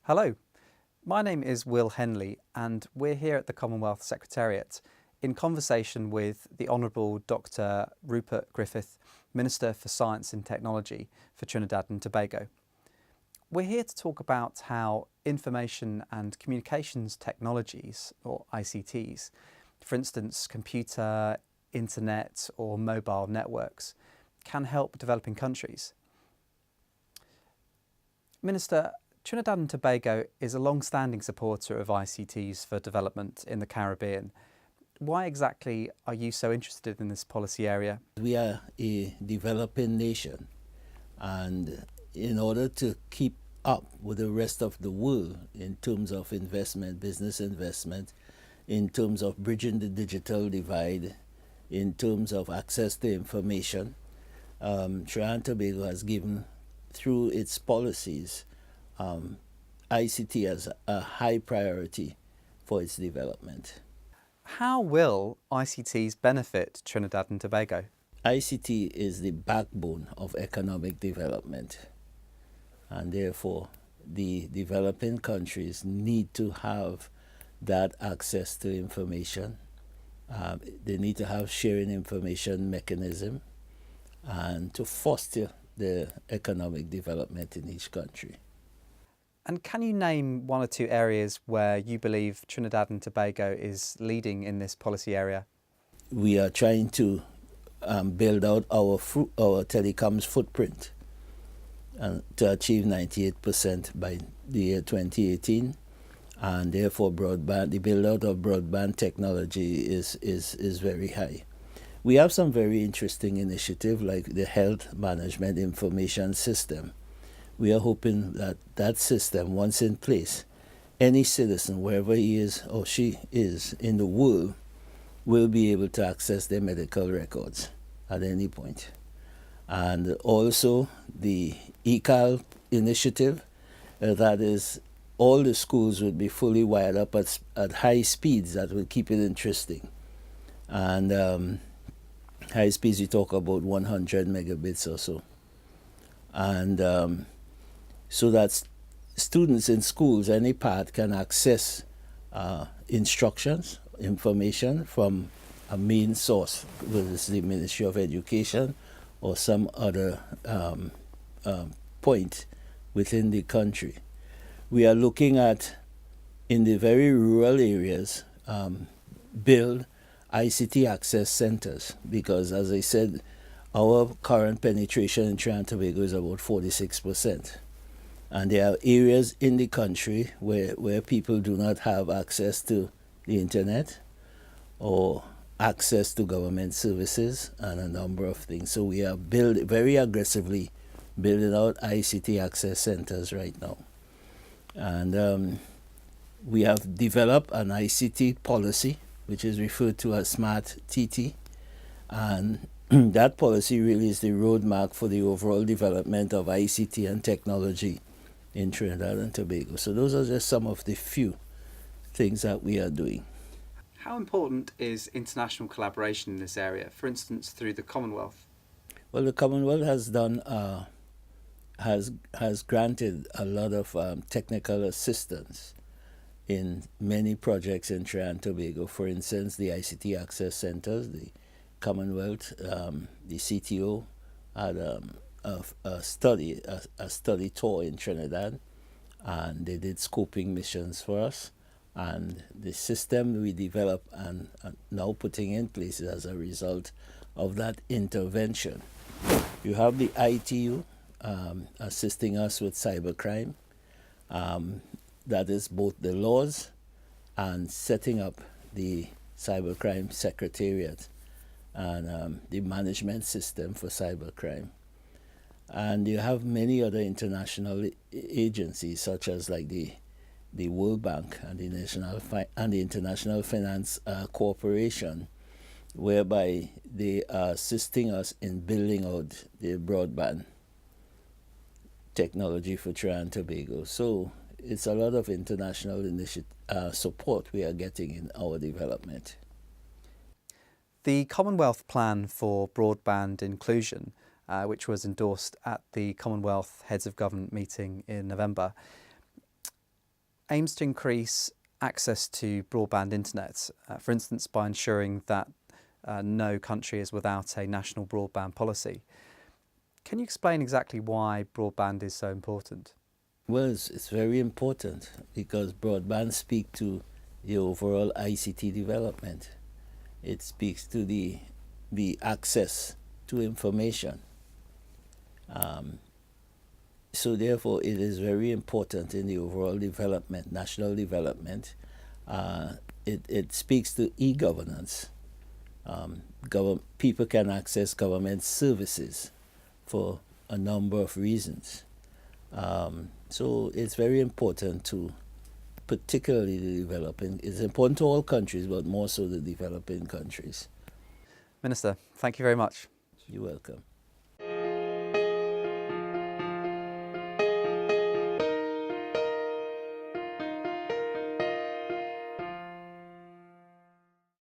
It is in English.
Hello, my name is Will Henley and we're here at the Commonwealth Secretariat in conversation with the Honourable Dr. Rupert Griffith, Minister for Science and Technology for Trinidad and Tobago. We're here to talk about how information and communications technologies, or ICTs, for instance computer, internet or mobile networks, can help developing countries. Minister, Trinidad and Tobago is a long-standing supporter of ICTs for development in the Caribbean. Why exactly are you so interested in this policy area? We are a developing nation, and in order to keep up with the rest of the world in terms of investment, business investment, in terms of bridging the digital divide, in terms of access to information, Trinidad and Tobago has given, through its policies, ICT as a high priority for its development. How will ICTs benefit Trinidad and Tobago? ICT is the backbone of economic development, and therefore the developing countries need to have that access to information. They need to have sharing information mechanism and to foster the economic development in each country. And can you name one or two areas where you believe Trinidad and Tobago is leading in this policy area? We are trying to build out our telecoms footprint to achieve 98% by the year 2018, and therefore the build out of broadband technology is very high. We have some very interesting initiatives like the health management information system. We are hoping that that system, once in place, any citizen, wherever he is or she is in the world, will be able to access their medical records at any point. And also the ECAL initiative, that is, all the schools would be fully wired up at high speeds that will keep it interesting. And high speeds, we talk about 100 megabits or so. And so that students in schools, any part, can access instructions, information from a main source, whether it's the Ministry of Education or some other point within the country. We are looking at, in the very rural areas, build ICT access centers, because, as I said, our current penetration in Trinidad and Tobago is about 46%. And there are areas in the country where people do not have access to the internet or access to government services and a number of things. So we are very aggressively building out ICT access centers right now. And we have developed an ICT policy, which is referred to as Smart TT. And that policy really is the roadmap for the overall development of ICT and technology in Trinidad and Tobago. So those are just some of the few things that we are doing. How important is international collaboration in this area, for instance through the Commonwealth? Well, the Commonwealth has done has granted a lot of technical assistance in many projects in Trinidad and Tobago. For instance, the ICT access centers, the Commonwealth, the CTO had a study tour in Trinidad, and they did scoping missions for us, and the system we developed and now putting in place as a result of that intervention. You have the ITU assisting us with cybercrime, that is both the laws and setting up the cybercrime secretariat and the management system for cybercrime. And you have many other international agencies, such as like the World Bank and the International Finance Corporation, whereby they are assisting us in building out the broadband technology for Trinidad and Tobago. So it's a lot of international support we are getting in our development. The Commonwealth Plan for Broadband Inclusion, which was endorsed at the Commonwealth Heads of Government meeting in November, aims to increase access to broadband internet, for instance by ensuring that no country is without a national broadband policy. Can you explain exactly why broadband is so important? Well, it's very important because broadband speaks to the overall ICT development. It speaks to the access to information. So therefore, it is very important in the overall development, national development. It speaks to e-governance. People can access government services for a number of reasons. So it's very important to, particularly the developing, it's important to all countries, but more so the developing countries. Minister, thank you very much. You're welcome.